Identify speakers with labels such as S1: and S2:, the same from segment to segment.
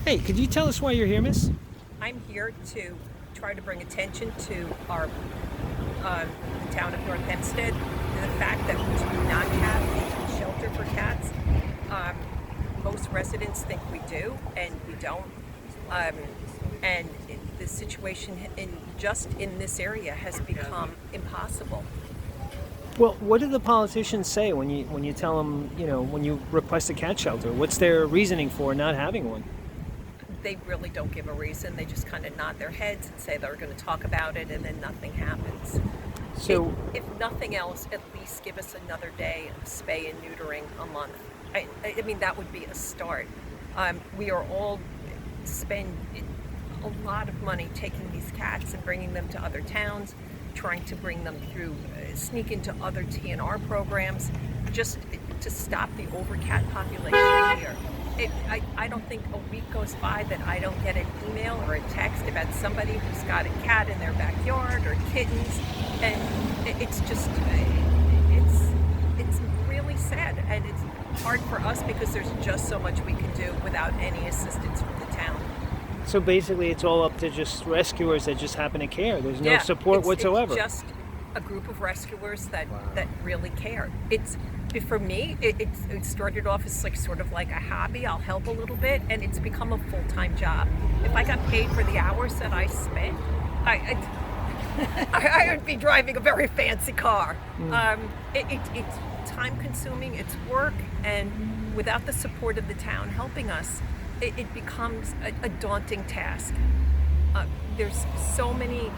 S1: Hey, could you tell us why you're here, miss?
S2: I'm here to try to bring attention to our the town of North Hempstead, the fact that we do not have a shelter for cats. Um, Most residents think we do, and we don't. Um, and the situation in this area has become impossible.
S1: Well, what do the politicians say when you tell them, when you request a cat shelter? What's their reasoning for not having one?
S2: They really don't give a reason. They just kind of nod their heads and say they're going to talk about it, and then nothing happens.
S1: So,
S2: If nothing else, at least give us another day of spay and neutering a month. I mean, that would be a start. We are all spend a lot of money taking these cats and bringing them to other towns, trying to bring them through, sneak into other TNR programs, just to stop the overcat population here. I don't think a week goes by that I don't get an email or a text about somebody who's got a cat in their backyard or kittens, and it's just it's really sad, and it's hard for us because there's just so much we can do without any assistance from the town.
S1: so basically, it's all up to just rescuers that just happen to care. There's no
S2: Yeah,
S1: support whatsoever.
S2: It's just a group of rescuers that really care. For me, it started off as like sort of like a hobby. I'll help a little bit, and it's become a full-time job. If I got paid for the hours that I spent, I would be driving a very fancy car. It's time-consuming. It's work, and without the support of the town helping us, it becomes a daunting task. There's so many.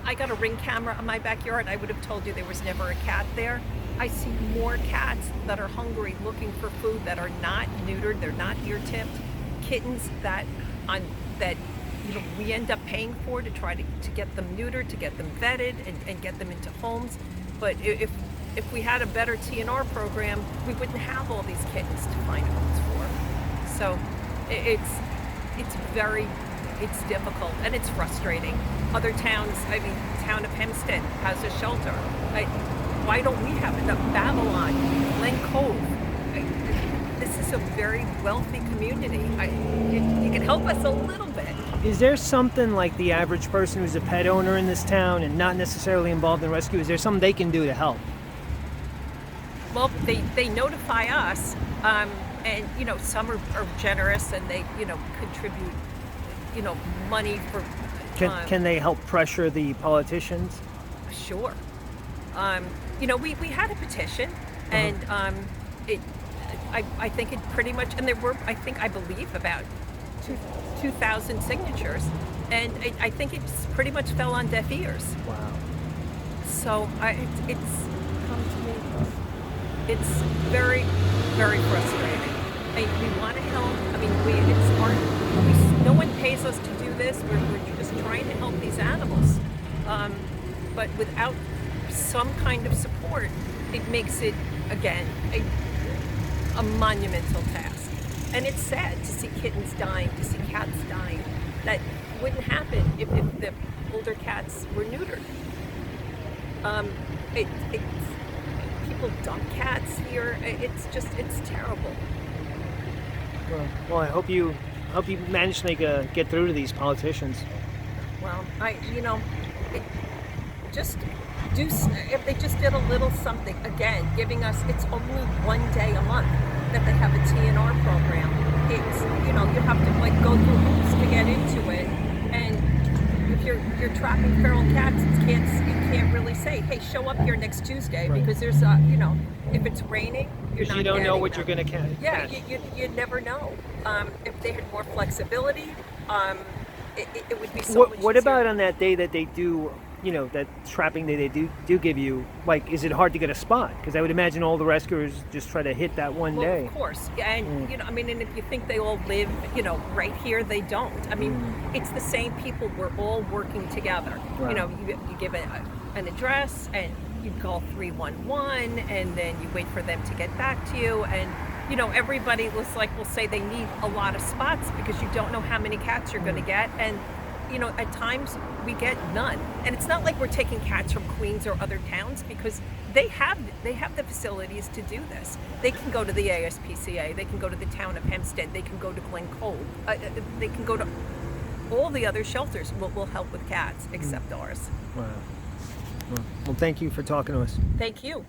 S2: I got a Ring camera in my backyard. I would have told you there was never a cat there. I see more cats that are hungry, looking for food, that are not neutered, they're not ear-tipped. Kittens that we end up paying for to try to get them neutered, to get them vetted, and get them into homes. But if we had a better TNR program, we wouldn't have all these kittens to find homes for. So it's difficult, and it's frustrating. Other towns, I mean, Town of Hempstead has a shelter. Why don't we have enough? Babylon, Glen Cove. This is a very wealthy community. You can help us a little bit.
S1: Is there something like the average person who's a pet owner in this town and not necessarily involved in rescue? Is there something they can do to help?
S2: Well, they notify us, and some are generous, and they contribute money for.
S1: Can they help pressure the politicians?
S2: Sure. We had a petition, and I think it pretty much, and there were, I believe, about 2,000 signatures, and I think it's pretty much fell on deaf ears.
S1: Wow.
S2: So it's come to me. It's very, very frustrating. We want to help. I mean, it's hard. No one pays us to do this. We're just trying to help these animals, but without some kind of support, it makes it, again, a monumental task. And it's sad to see kittens dying, to see cats dying. That wouldn't happen if the older cats were neutered. People dump cats here. It's terrible.
S1: Well, I hope you manage to get through to these politicians.
S2: Well, it just if they just did a little something, again, giving us, it's only one day a month that they have a TNR program. It's, you have to go through hoops to get into it, and if you're trapping feral cats, you can't really say, hey, show up here next Tuesday,
S1: Right.
S2: because there's if it's raining, you're not
S1: You don't know
S2: getting
S1: what
S2: them.
S1: you're going to catch.
S2: Yeah, you never know. If they had more flexibility, it would be so much
S1: What
S2: easier.
S1: about on that day that they do, that trapping day they do give you? Like, is it hard to get a spot? Because I would imagine all the rescuers just try to hit that one
S2: Well,
S1: day.
S2: of course, and and if you think they all live, right here, they don't. I mean, it's the same people. We're all working together.
S1: Right.
S2: You give an address, and you call 311, and then you wait for them to get back to you, and everybody will say they need a lot of spots because you don't know how many cats you're going to get, and you know, at times we get none, and it's not like we're taking cats from Queens or other towns, because they have the facilities to do this. They can go to the ASPCA, they can go to the Town of Hempstead, they can go to Glen Cove, they can go to all the other shelters will help with cats except ours.
S1: Wow. Well, thank you for talking to us.
S2: Thank you.